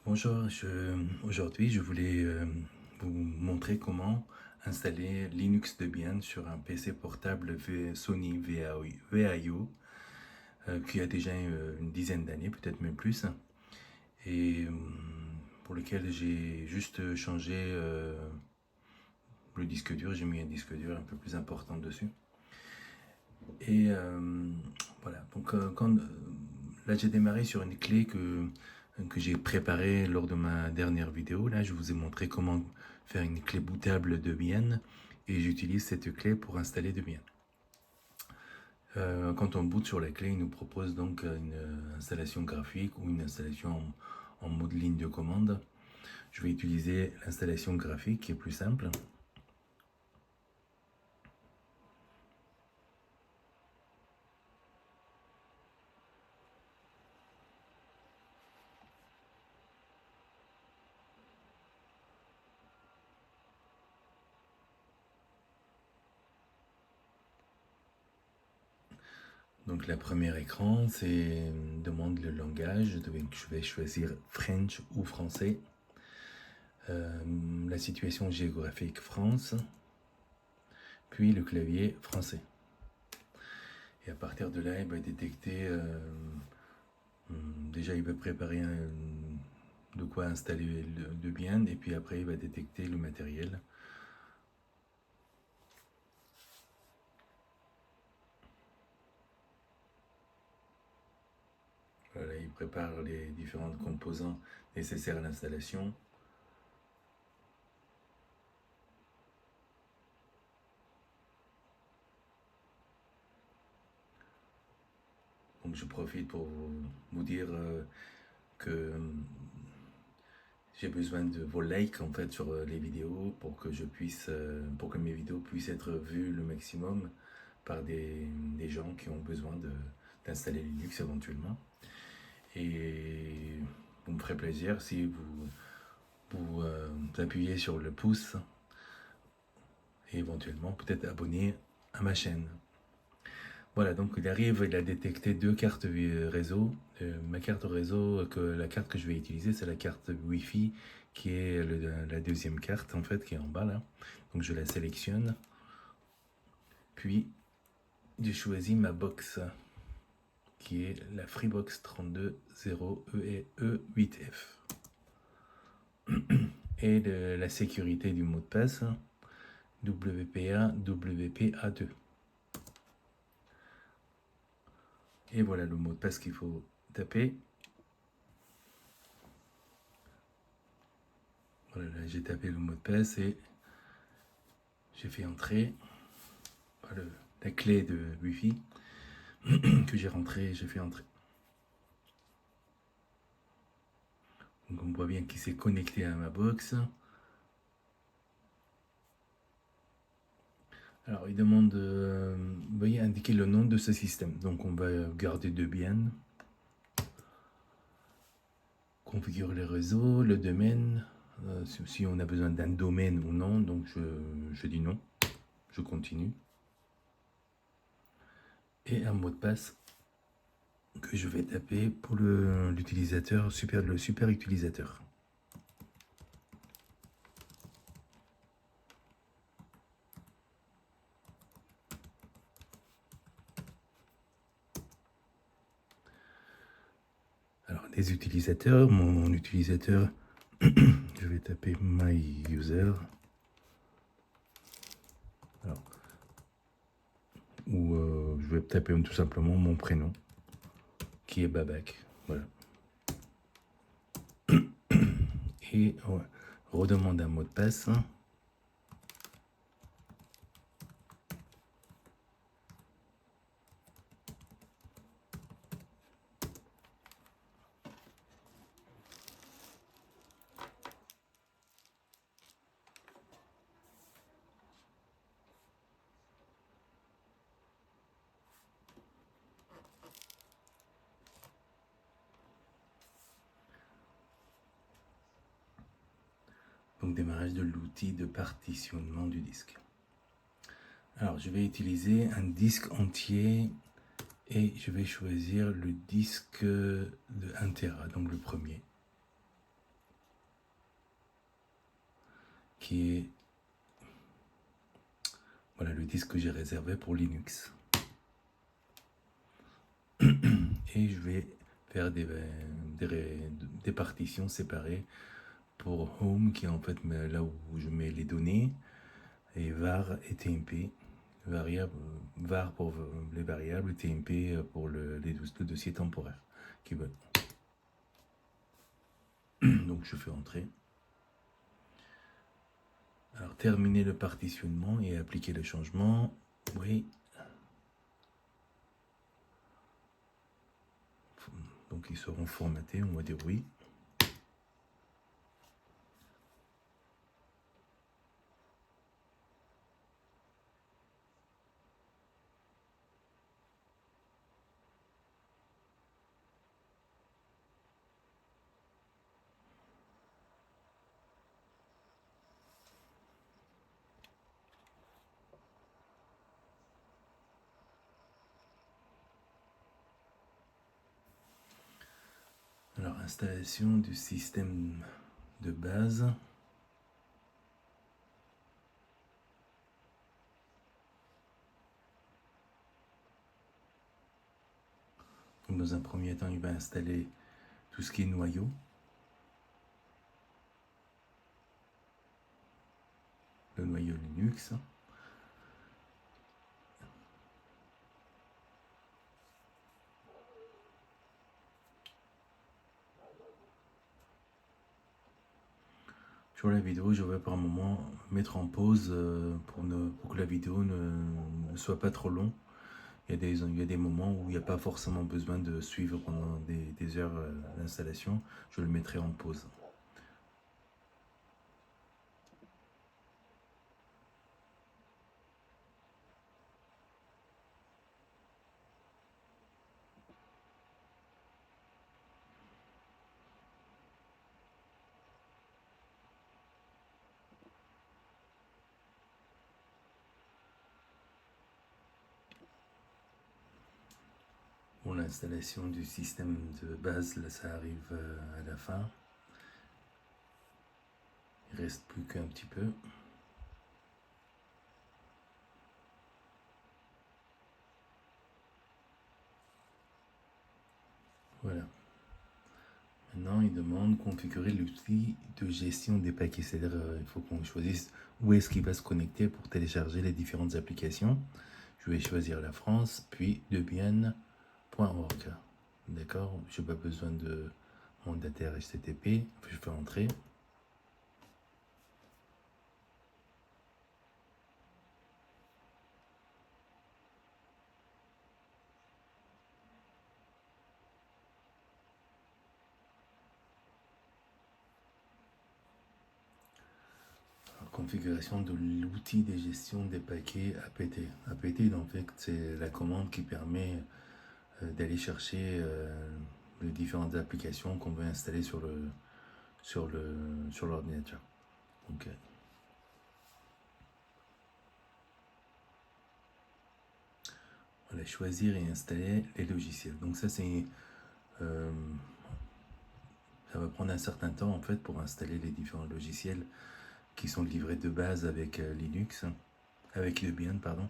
Bonjour, aujourd'hui je voulais vous montrer comment installer Linux Debian sur un PC portable Sony VAIO qui a déjà une dizaine d'années, peut-être même plus, et pour lequel j'ai juste changé le disque dur, j'ai mis un disque dur un peu plus important dessus. Et voilà, donc là j'ai démarré sur une clé que j'ai préparée lors de ma dernière vidéo. Là je vous ai montré comment faire une clé bootable Debian et j'utilise cette clé pour installer Debian. Quand on boot sur la clé, il nous propose donc une installation graphique ou une installation en mode ligne de commande. Je vais utiliser l'installation graphique qui est plus simple. Donc la première écran, c'est demande le langage. Je vais choisir French ou français. La situation géographique France, puis le clavier français. Et à partir de là, il va détecter, déjà il va préparer de quoi installer le Debian, et puis après il va détecter le matériel. Voilà, il prépare les différents composants nécessaires à l'installation. Donc je profite pour vous dire que j'ai besoin de vos likes en fait sur les vidéos pour que pour que mes vidéos puissent être vues le maximum par des gens qui ont besoin d'installer Linux éventuellement. Et vous me ferez plaisir si vous appuyez sur le pouce et éventuellement peut-être abonner à ma chaîne. Voilà, donc il arrive, il a détecté deux cartes réseau. Ma carte réseau, la carte que je vais utiliser, c'est la carte Wi-Fi, qui est la deuxième carte, en fait, qui est en bas, là. Donc je la sélectionne. Puis, j'ai choisi ma box, qui est la Freebox 32.0 E8F. Et la sécurité du mot de passe, WPA2. Et voilà le mot de passe qu'il faut taper. Voilà, là j'ai tapé le mot de passe et j'ai fait entrer la clé de Wi-Fi que j'ai fait entrer. Donc on voit bien qu'il s'est connecté à ma box. Alors il demande, veuillez indiquer le nom de ce système. Donc on va garder Debian. Configurer les réseaux, le domaine, si on a besoin d'un domaine ou non. Donc je dis non, je continue. Et un mot de passe que je vais taper pour l'utilisateur, le super utilisateur. Alors les utilisateurs, mon utilisateur, je vais taper my user. Alors, ou je vais taper tout simplement mon prénom qui est Babak. Voilà. Et ouais, redemande un mot de passe. Donc démarrage de l'outil de partitionnement du disque. Alors je vais utiliser un disque entier et je vais choisir le disque de 1 Tera, donc le premier. qui est voilà le disque que j'ai réservé pour Linux. Et je vais faire des partitions séparées pour Home, qui est en fait là où je mets les données, et var et tmp. Var pour les variables, tmp pour le dossier temporaire qui veut. Donc je fais entrer. Alors terminer le partitionnement et appliquer le changement. Oui. Donc ils seront formatés, on va dire oui. Alors installation du système de base. Dans un premier temps, il va installer tout ce qui est noyau. Le noyau Linux. Sur la vidéo, je vais par moment mettre en pause pour que la vidéo ne soit pas trop longue. Il y a des moments où il n'y a pas forcément besoin de suivre pendant des heures l'installation. Je le mettrai en pause. Bon, l'installation du système de base, là, ça arrive à la fin. Il reste plus qu'un petit peu. Voilà. Maintenant, il demande configurer l'outil de gestion des paquets. C'est-à-dire, il faut qu'on choisisse où est-ce qu'il va se connecter pour télécharger les différentes applications. Je vais choisir la France, puis debian.org. D'accord, je n'ai pas besoin de mandataire HTTP. Je fais entrer. Configuration de l'outil de gestion des paquets APT. APT, en fait, c'est la commande qui permet d'aller chercher les différentes applications qu'on veut installer sur l'ordinateur. Donc, voilà, choisir et installer les logiciels. Donc ça, ça va prendre un certain temps en fait pour installer les différents logiciels qui sont livrés de base avec Linux, avec Debian, pardon.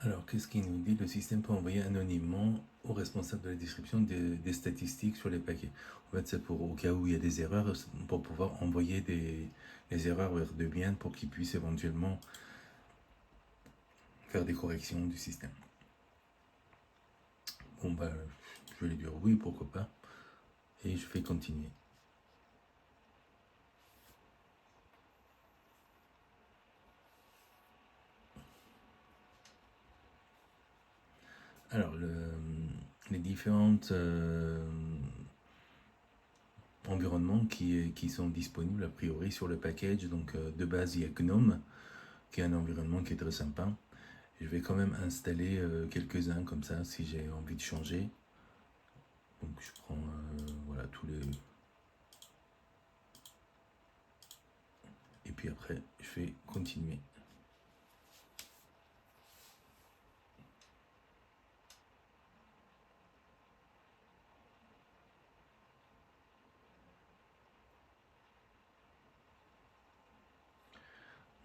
Alors, qu'est-ce qu'il nous dit? Le système peut envoyer anonymement au responsable de la description des statistiques sur les paquets. En fait, c'est pour au cas où il y a des erreurs, pour pouvoir envoyer les erreurs vers Debian pour qu'il puisse éventuellement faire des corrections du système. Bon, bah, je vais lui dire oui, pourquoi pas. Et je fais continuer. Alors, les différentes environnements qui sont disponibles a priori sur le package. Donc, de base, il y a GNOME, qui est un environnement qui est très sympa. Je vais quand même installer quelques-uns comme ça si j'ai envie de changer. Donc, je prends voilà tous les. puis après je vais continuer.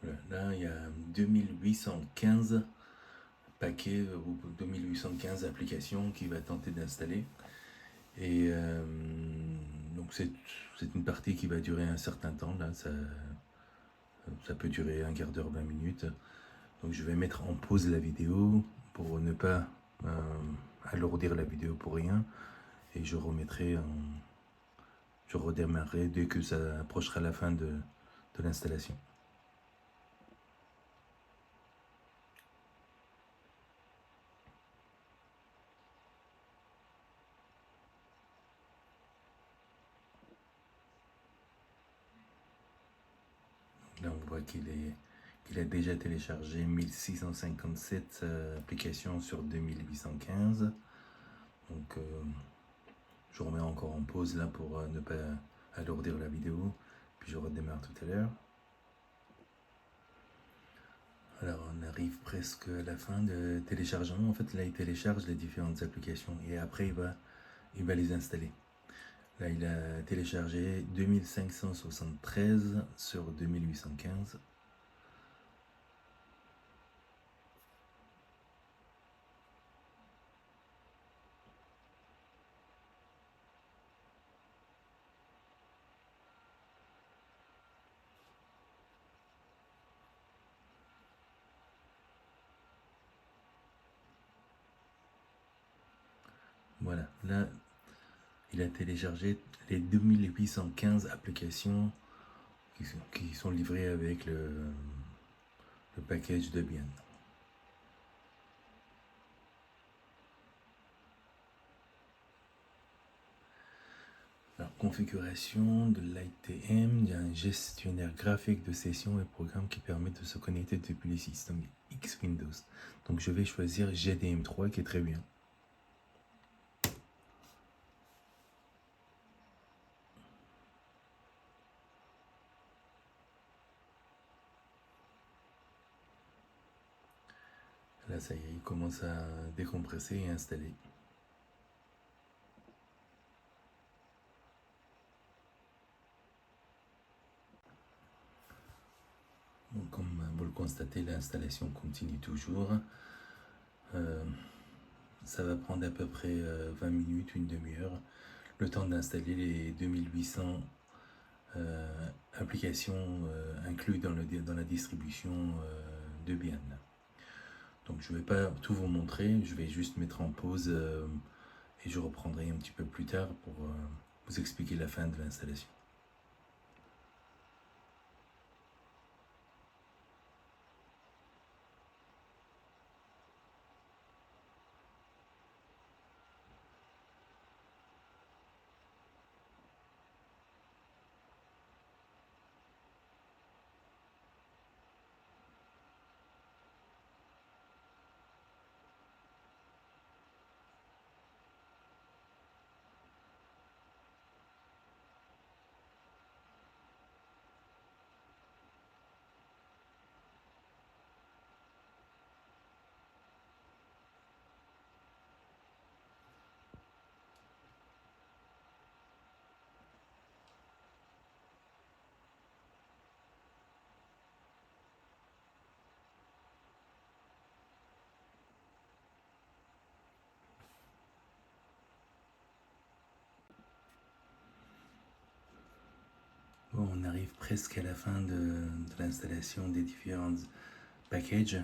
Voilà, là il y a 2815 paquets ou 2815 applications qu'il va tenter d'installer. Et donc c'est une partie qui va durer un certain temps. Là, ça peut durer un quart d'heure, 20 minutes. Donc je vais mettre en pause la vidéo pour ne pas alourdir la vidéo pour rien. Et je redémarrerai dès que ça approchera la fin de l'installation. Là on voit qu'il a déjà téléchargé 1657 applications sur 2815. Donc je remets encore en pause là pour ne pas alourdir la vidéo. Puis je redémarre tout à l'heure. Alors on arrive presque à la fin de téléchargement. En fait là il télécharge les différentes applications et après il va les installer. Là il a téléchargé 2573 sur 2815. Voilà, là il a téléchargé les 2815 applications qui sont livrées avec le package Debian. Alors, configuration de l'ITM, il y a un gestionnaire graphique de sessions et programmes qui permet de se connecter depuis les systèmes X Windows. Donc je vais choisir GDM3 qui est très bien. Là ça y est, il commence à décompresser et installer. Donc, comme vous le constatez, l'installation continue toujours. Ça va prendre à peu près 20 minutes, une demi-heure, le temps d'installer les 2800 applications incluses dans la distribution Debian. Donc je ne vais pas tout vous montrer, je vais juste mettre en pause et je reprendrai un petit peu plus tard pour vous expliquer la fin de l'installation. Bon, on arrive presque à la fin de l'installation des différents packages,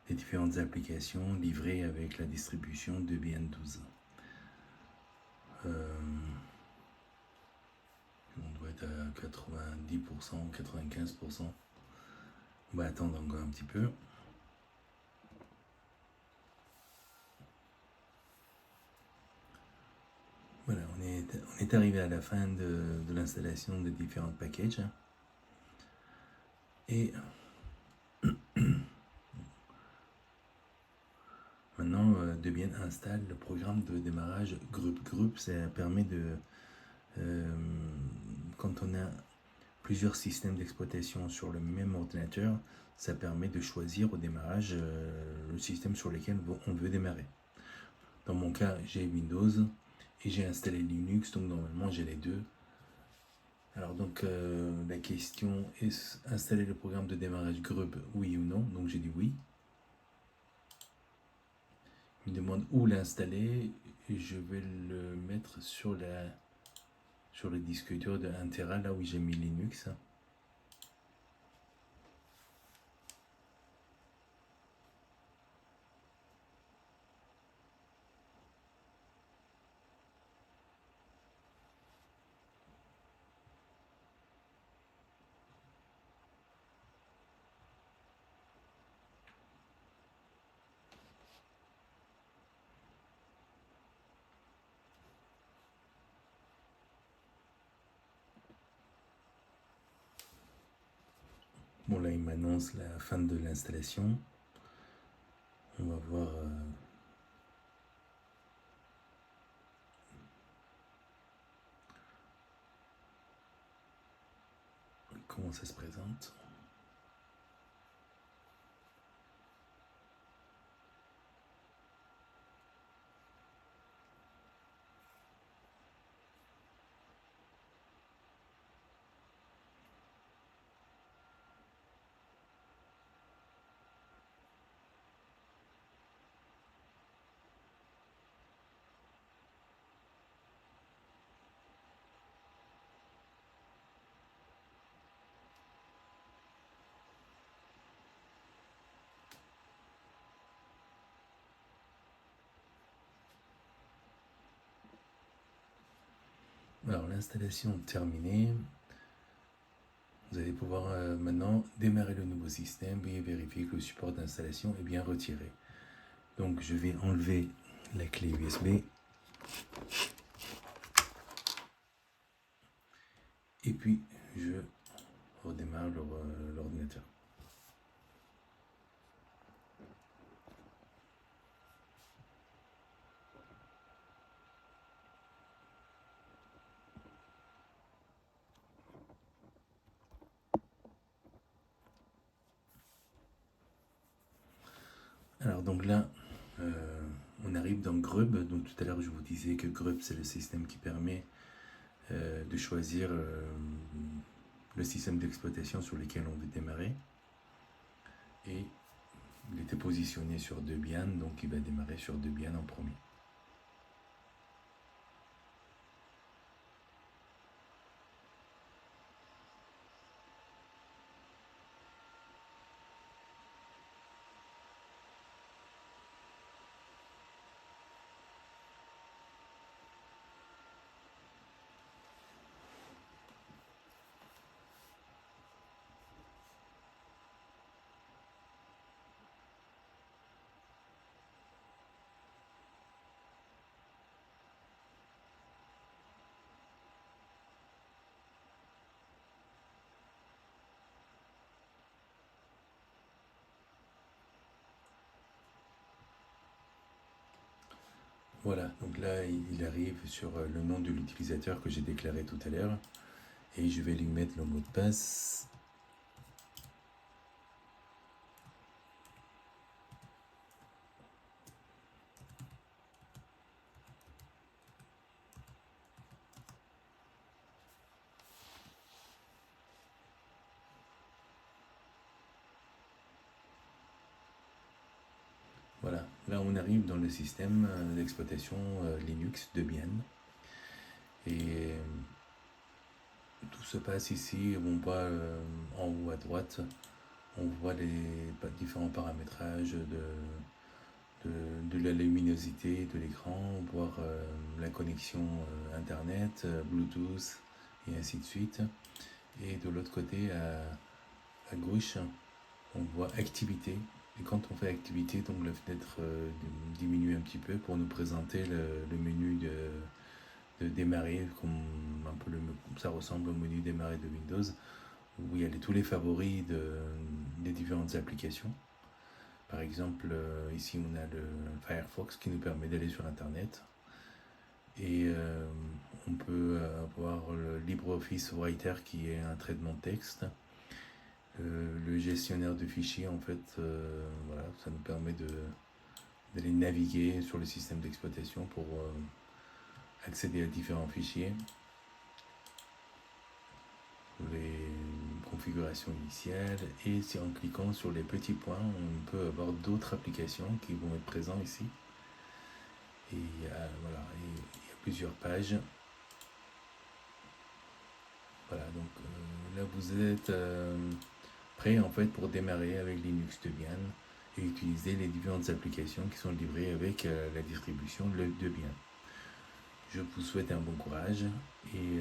des différentes applications livrées avec la distribution Debian 12. On doit être à 90%, 95%. On va attendre encore un petit peu. Voilà, on est arrivé à la fin de l'installation des différents packages. Et maintenant, Debian installe le programme de démarrage group. Ça permet de, quand on a plusieurs systèmes d'exploitation sur le même ordinateur, ça permet de choisir au démarrage le système sur lequel on veut démarrer. Dans mon cas, j'ai Windows et j'ai installé Linux, donc normalement j'ai les deux. Alors donc la question est installer le programme de démarrage Grub, oui ou non? Donc j'ai dit oui. Il me demande où l'installer et je vais le mettre sur le disque dur de 1 Tera, là où j'ai mis Linux. Bon là il m'annonce la fin de l'installation. On va voir comment ça se présente. Alors l'installation terminée. Vous allez pouvoir maintenant démarrer le nouveau système et vérifier que le support d'installation est bien retiré. Donc je vais enlever la clé USB et puis je redémarre l'ordinateur. Alors donc là, on arrive dans Grub. Donc tout à l'heure je vous disais que Grub c'est le système qui permet de choisir le système d'exploitation sur lequel on veut démarrer. Et il était positionné sur Debian, donc il va démarrer sur Debian en premier. Voilà, donc là il arrive sur le nom de l'utilisateur que j'ai déclaré tout à l'heure et je vais lui mettre le mot de passe. Voilà, là on arrive dans le système d'exploitation Linux Debian et tout se passe ici. On voit en haut à droite, on voit les différents paramétrages de la luminosité de l'écran, voir la connexion internet, Bluetooth et ainsi de suite. Et de l'autre côté, à gauche, on voit activité. Et quand on fait activité, donc la fenêtre diminue un petit peu pour nous présenter le menu de démarrer, comme ça ressemble au menu démarrer de Windows, où il y a tous les favoris des différentes applications. Par exemple, ici on a le Firefox qui nous permet d'aller sur Internet. Et On peut avoir le LibreOffice Writer qui est un traitement de texte. Le gestionnaire de fichiers, en fait, voilà, ça nous permet d'aller naviguer sur le système d'exploitation pour accéder à différents fichiers. Les configurations initiales, et si en cliquant sur les petits points, on peut avoir d'autres applications qui vont être présentes ici. Et voilà, il y a plusieurs pages. Voilà, donc là vous êtes prêt en fait pour démarrer avec Linux Debian et utiliser les différentes applications qui sont livrées avec la distribution Debian. Je vous souhaite un bon courage et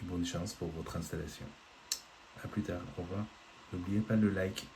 bonne chance pour votre installation. A plus tard, au revoir. N'oubliez pas le like.